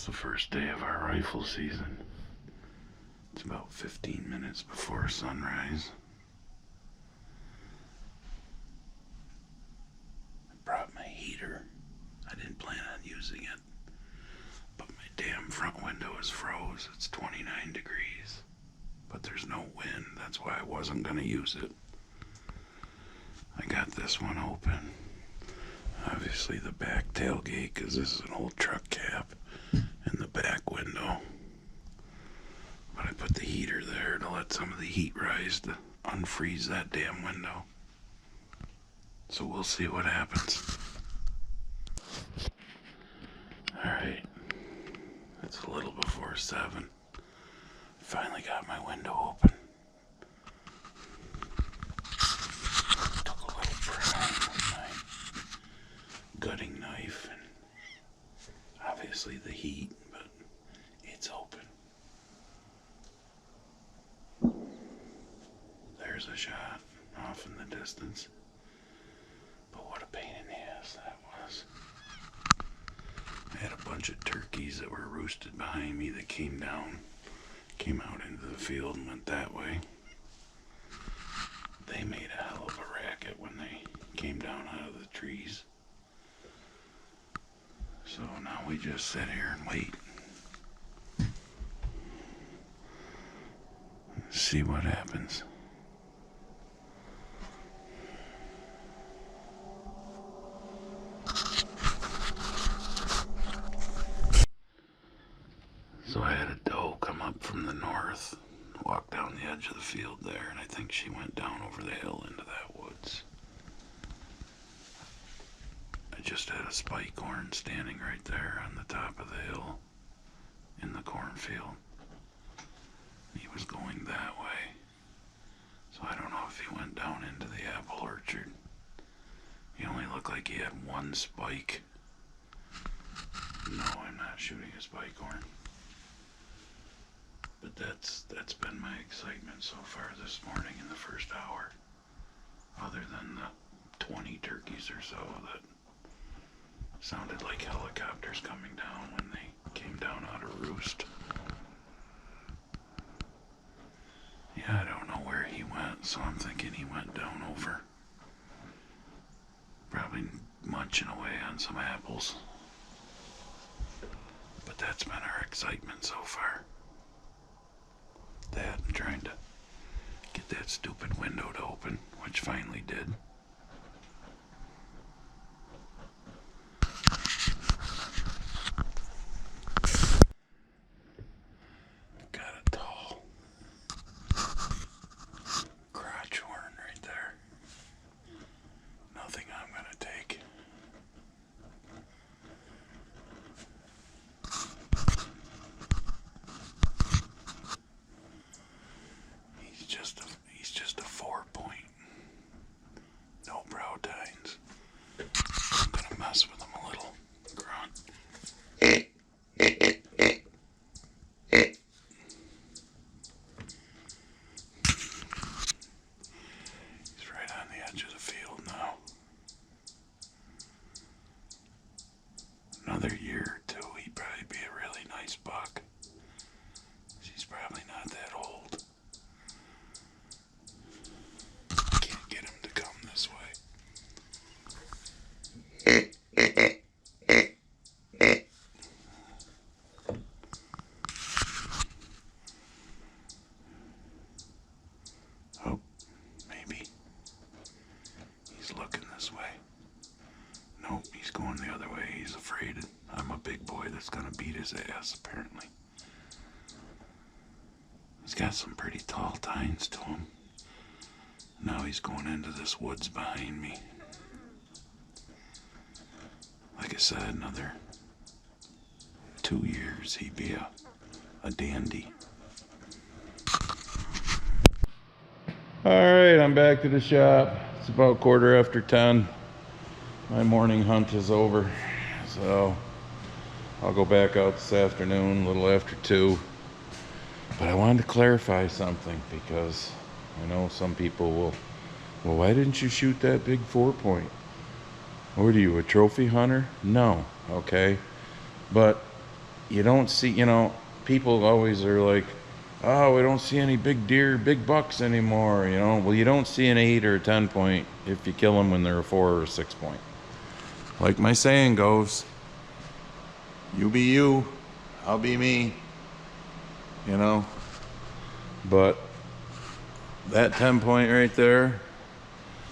It's the first day of our rifle season. It's about 15 minutes before sunrise. I brought my heater. I didn't plan on using it, but my damn front window is froze. It's 29 degrees, but there's no wind. That's why I wasn't going to use it. I got this one open. Obviously the back tailgate, because this is an old truck cap, and the back window. But I put the heater there to let some of the heat rise to unfreeze that damn window. So we'll see what happens. Alright, it's a little before 7. Finally got my window open. Took a little prying with my gutting knife, and obviously the heat, but it's open. There's a shot off in the distance. But what a pain in the ass that was. I had a bunch of turkeys that were roosted behind me that came out into the field and went that way. They made a hell of a racket when they came down out of the trees. So now we just sit here and wait. See what happens. So I had a doe come up from the north, walk down the edge of the field there, and I think she went down over the hill into that woods. I just had a spike horn standing right there on the top of the hill in the cornfield. He was going that way. So I don't know if he went down into the apple orchard. He only looked like he had one spike. No, I'm not shooting a spike horn. But that's been my excitement so far this morning in the first hour. Other than the 20 turkeys or so that sounded like helicopters coming down when they came down out of roost. Yeah, I don't know where he went, so I'm thinking he went down over. Probably munching away on some apples. But that's been our excitement so far. That and trying to get that stupid window to open, which finally did. Got a tall crotch horn right there. Nothing I'm gonna take. He's just a 4-point. No brow tines. I'm gonna mess with him a little. Grunt. He's right on the edge of the field now. Another year or two, he'd probably be a really nice buck. He's probably not that old. I can't get him to come this way. Oh, maybe. He's looking this way. Nope, he's going the other way. He's afraid I'm a big boy that's gonna beat his ass, apparently. He's got some pretty tall tines to him. Now he's going into this woods behind me. Like I said, another 2 years, he'd be a dandy. Alright, I'm back to the shop. It's about 10:15. My morning hunt is over. So I'll go back out this afternoon, a little after 2. But I wanted to clarify something because I know some people will, well, why didn't you shoot that big 4-point? What are you, a trophy hunter? No, okay. But you don't see, people always are like, oh, we don't see any big deer, big bucks anymore, Well, you don't see an 8 or a 10 point if you kill them when they're a 4 or a 6 point. Like my saying goes, you be you, I'll be me, But that 10 point right there,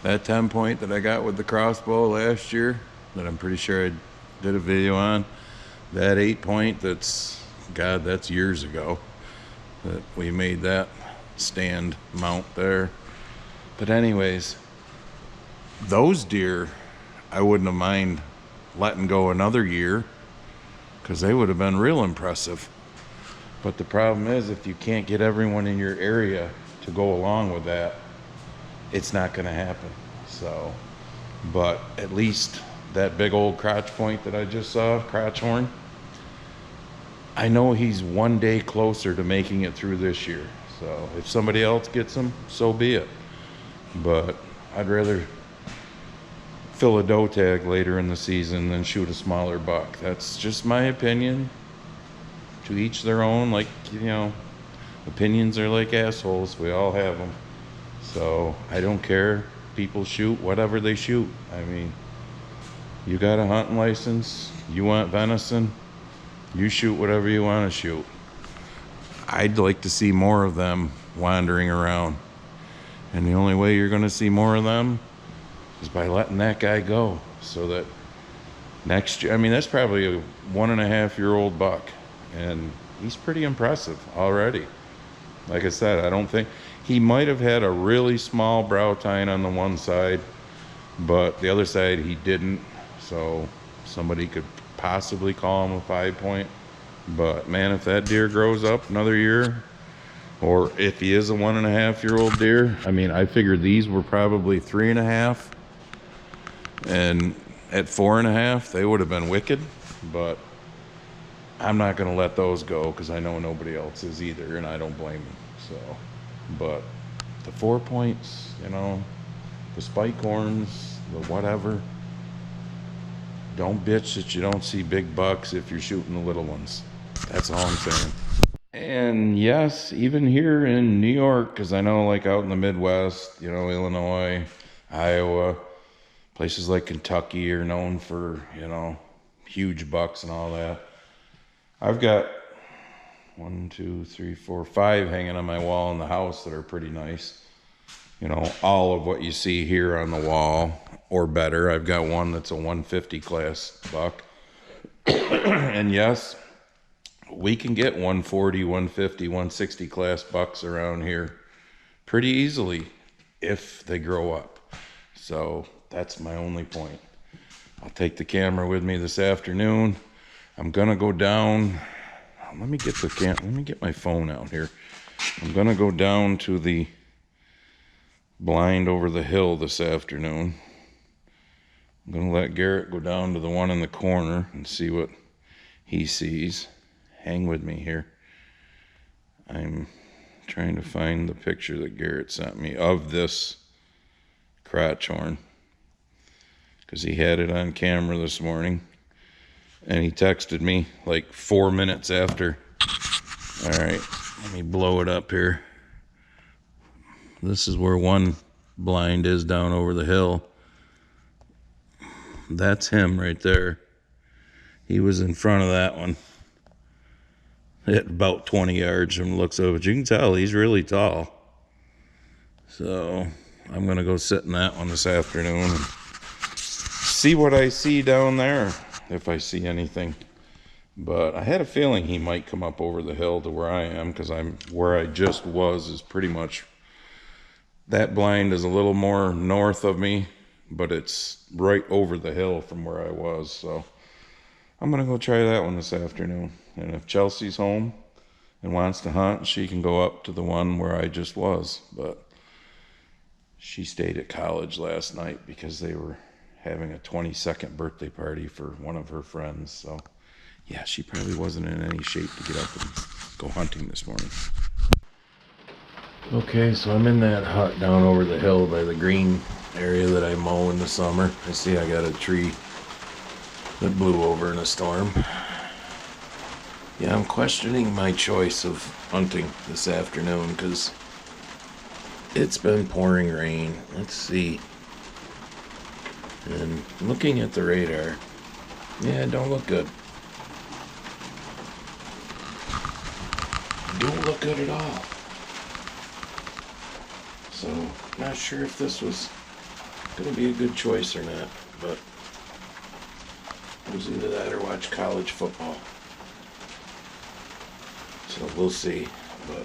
that 10 point that I got with the crossbow last year, that I'm pretty sure I did a video on, that 8 point, that's years ago that we made that stand mount there. But anyways, those deer, I wouldn't have mind letting go another year because they would have been real impressive. But the problem is, if you can't get everyone in your area to go along with that, it's not going to happen. So, but at least that big old crotch point that I just saw, crotch horn, I know he's one day closer to making it through this year. So if somebody else gets him, so be it. But I'd rather fill a doe tag later in the season than shoot a smaller buck. That's just my opinion. To each their own. Like, opinions are like assholes. We all have them. So I don't care. People shoot whatever they shoot. I mean, you got a hunting license, you want venison, you shoot whatever you want to shoot. I'd like to see more of them wandering around. And the only way you're going to see more of them is by letting that guy go. So that next year, that's probably a 1.5-year-old buck. And he's pretty impressive already. Like I said, I don't think he might have had a really small brow tine on the one side, but the other side he didn't. So somebody could possibly call him a 5 point. But man, if that deer grows up another year, or if he is a 1.5-year-old deer, I figured these were probably 3.5, and at 4.5 they would have been wicked. But I'm not going to let those go because I know nobody else is either, and I don't blame them. So, but the 4 points, the spike horns, the whatever, don't bitch that you don't see big bucks if you're shooting the little ones. That's all I'm saying. And yes, even here in New York, because I know like out in the Midwest, Illinois, Iowa, places like Kentucky are known for, huge bucks and all that. I've got 1, 2, 3, 4, 5 hanging on my wall in the house that are pretty nice. All of what you see here on the wall or better. I've got one that's a 150 class buck. And yes, we can get 140, 150, 160 class bucks around here pretty easily if they grow up. So that's my only point. I'll take the camera with me this afternoon. I'm gonna go down. Let me get my phone out here. I'm gonna go down to the blind over the hill this afternoon. I'm gonna let Garrett go down to the one in the corner and see what he sees. Hang with me here. I'm trying to find the picture that Garrett sent me of this crotch horn, because he had it on camera this morning. And he texted me like 4 minutes after. All right, let me blow it up here. This is where one blind is down over the hill. That's him right there. He was in front of that one at about 20 yards from the looks of it. You can tell he's really tall. So I'm going to go sit in that one this afternoon and see what I see down there, if I see anything. But I had a feeling he might come up over the hill to where I am, because where I just was is pretty much, that blind is a little more north of me, but it's right over the hill from where I was. So I'm gonna go try that one this afternoon. And if Chelsea's home and wants to hunt, she can go up to the one where I just was. But she stayed at college last night because they were having a 22nd birthday party for one of her friends. So yeah, she probably wasn't in any shape to get up and go hunting this morning. Okay, so I'm in that hut down over the hill by the green area that I mow in the summer. I see I got a tree that blew over in a storm. Yeah, I'm questioning my choice of hunting this afternoon because it's been pouring rain. Let's see. And looking at the radar, yeah, it don't look good. Don't look good at all. So, not sure if this was going to be a good choice or not, but I was into that or watch college football. So we'll see, but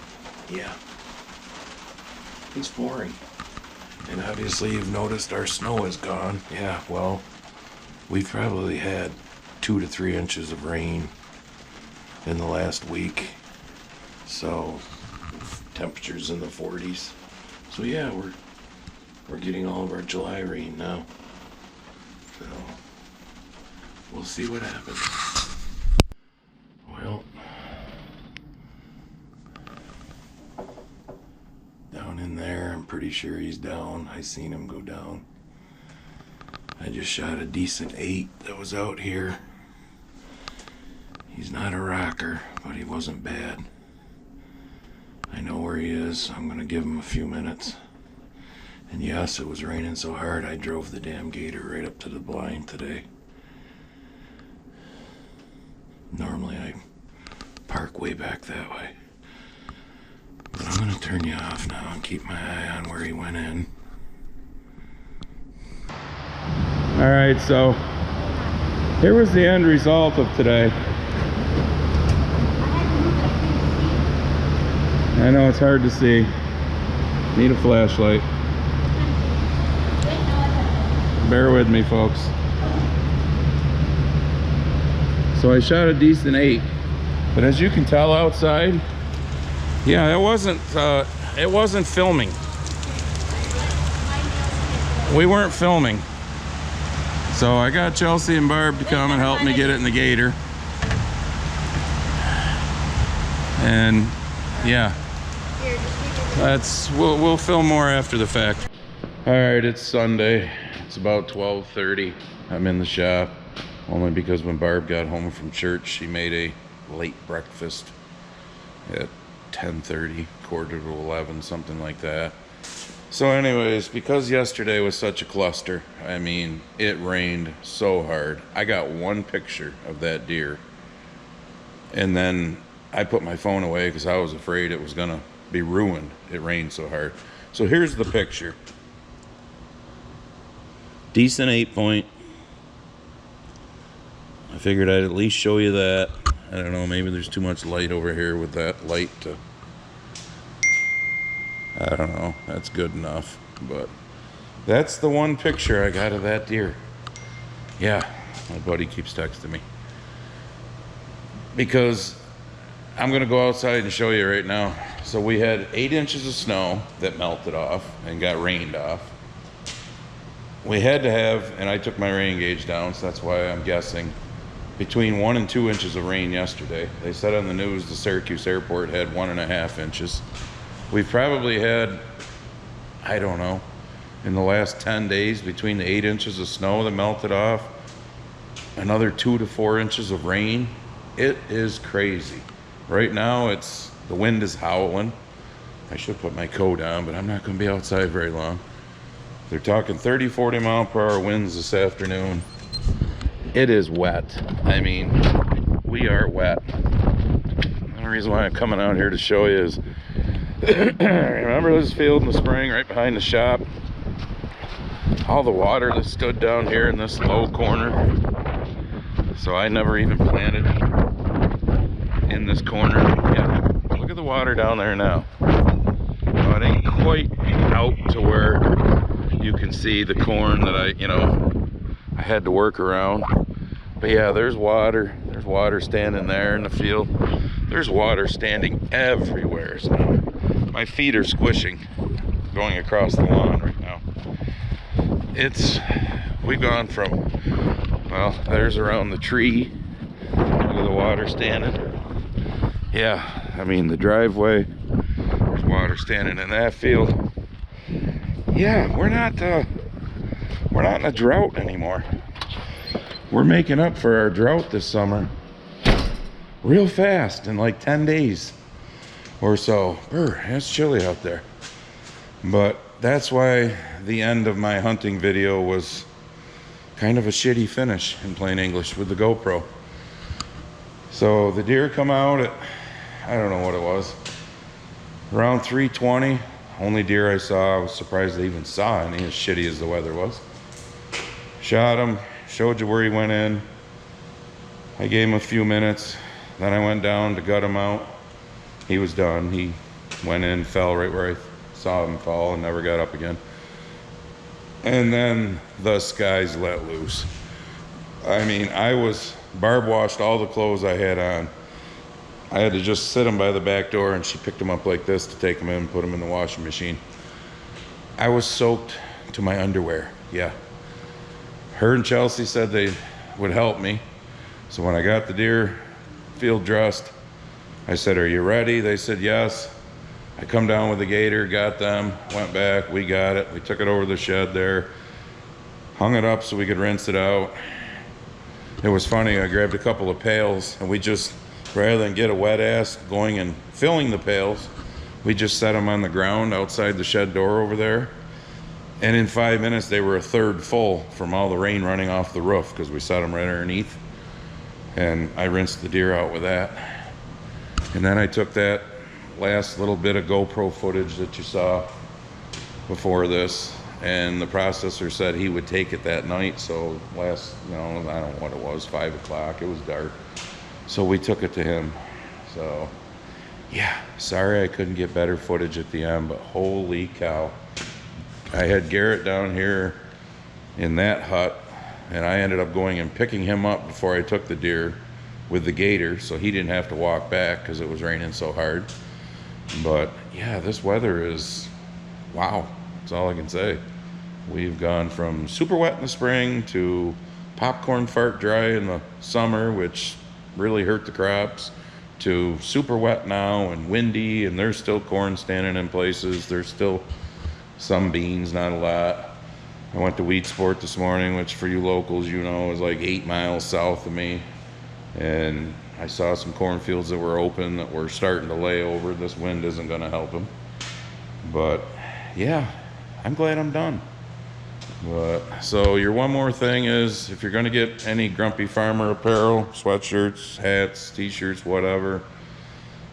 yeah, it's pouring. And obviously you've noticed our snow is gone. Yeah, well, we've probably had 2 to 3 inches of rain in the last week. So temperatures in the 40s. So yeah, we're getting all of our July rain now. So we'll see what happens. Well, down in there, I'm pretty sure he's down. I seen him go down. I just shot a decent 8 that was out here. He's not a rocker, but he wasn't bad. I know where he is. I'm gonna give him a few minutes. And yes, it was raining so hard I drove the damn gator right up to the blind today. Normally I park way back that way. But I'm gonna turn you off now and keep my eye on where he went in. Alright, so here was the end result of today. I know it's hard to see. Need a flashlight. Bear with me, folks. So I shot a decent 8, but as you can tell outside, yeah, it wasn't filming. We weren't filming. So I got Chelsea and Barb to come and help me get it in the gator. And yeah, we'll film more after the fact. All right, it's Sunday. It's about 12:30. I'm in the shop only because when Barb got home from church, she made a late breakfast at 10:30, quarter to 11, something like that. So anyways, because yesterday was such a cluster, I mean, it rained so hard. I got one picture of that deer, and then I put my phone away because I was afraid it was gonna be ruined. It rained so hard. So here's the picture. Decent 8 point. I figured I'd at least show you that. I don't know, maybe there's too much light over here with that light to... I don't know, that's good enough. But that's the one picture I got of that deer. Yeah, my buddy keeps texting me. Because I'm gonna go outside and show you right now. So we had 8 inches of snow that melted off and got rained off. We had to have, and I took my rain gauge down, so that's why I'm guessing, between 1 and 2 inches of rain yesterday. They said on the news the Syracuse airport had 1.5 inches. We've probably had, I don't know, in the last 10 days, between the 8 inches of snow that melted off, another 2 to 4 inches of rain. It is crazy. Right now, the wind is howling. I should put my coat on, but I'm not gonna be outside very long. They're talking 30, 40 mile per hour winds this afternoon. It is wet. I mean, we are wet. The only reason why I'm coming out here to show you is, remember this field in the spring right behind the shop? All the water that stood down here in this low corner. So I never even planted in this corner. Yeah, look at the water down there now. Now, it ain't quite out to where you can see the corn that I had to work around. But yeah, there's water. There's water standing there in the field. There's water standing everywhere. So my feet are squishing going across the lawn right now. We've gone from, well, there's around the tree. Look at the water standing. Yeah, I mean the driveway, there's water standing in that field. Yeah, we're not in a drought anymore. We're making up for our drought this summer real fast in like 10 days or so. It's chilly out there. But that's why the end of my hunting video was kind of a shitty finish, in plain English, with the GoPro. So the deer come out at, I don't know what it was, around 3:20. Only deer I saw. I was surprised they even saw any, as shitty as the weather was. Shot him, showed you where he went in. I gave him a few minutes. Then I went down to gut him out. He was done. He went in, fell right where I saw him fall, and never got up again. And then the skies let loose. I mean, I was Barb washed all the clothes I had on. I had to just sit them by the back door, and she picked them up like this to take them in and put them in the washing machine. I was soaked to my underwear. Yeah. Her and Chelsea said they would help me. So when I got the deer field dressed, I said, "Are you ready?" They said yes. I come down with the gator, got them, went back, we got it. We took it over to the shed there, hung it up so we could rinse it out. It was funny, I grabbed a couple of pails, and we just, rather than get a wet ass going and filling the pails, we just set them on the ground outside the shed door over there. And in 5 minutes, they were a third full from all the rain running off the roof, because we set them right underneath. And I rinsed the deer out with that. And then I took that last little bit of GoPro footage that you saw before this, and the processor said he would take it that night. So last, I don't know what it was, 5 o'clock, it was dark. So we took it to him. So yeah, sorry I couldn't get better footage at the end, but holy cow. I had Garrett down here in that hut, and I ended up going and picking him up before I took the deer with the gator, so he didn't have to walk back because it was raining so hard. But yeah, this weather is, wow, that's all I can say. We've gone from super wet in the spring to popcorn fart dry in the summer, which really hurt the crops, to super wet now and windy, and there's still corn standing in places. There's still some beans, not a lot. I went to Weed Sport this morning, which for you locals, is like 8 miles south of me. And I saw some cornfields that were open that were starting to lay over. This wind isn't going to help them. But yeah, I'm glad I'm done. But so your one more thing is, if you're going to get any Grumpy Farmer apparel, sweatshirts, hats, t-shirts, whatever,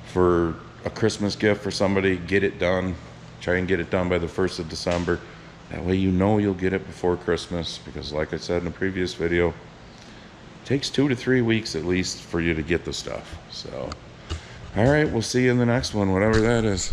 for a Christmas gift for somebody, get it done. Try and get it done by the 1st of December. That way you'll get it before Christmas, because like I said in the previous video, it takes 2 to 3 weeks at least for you to get the stuff. So, all right, we'll see you in the next one, whatever that is.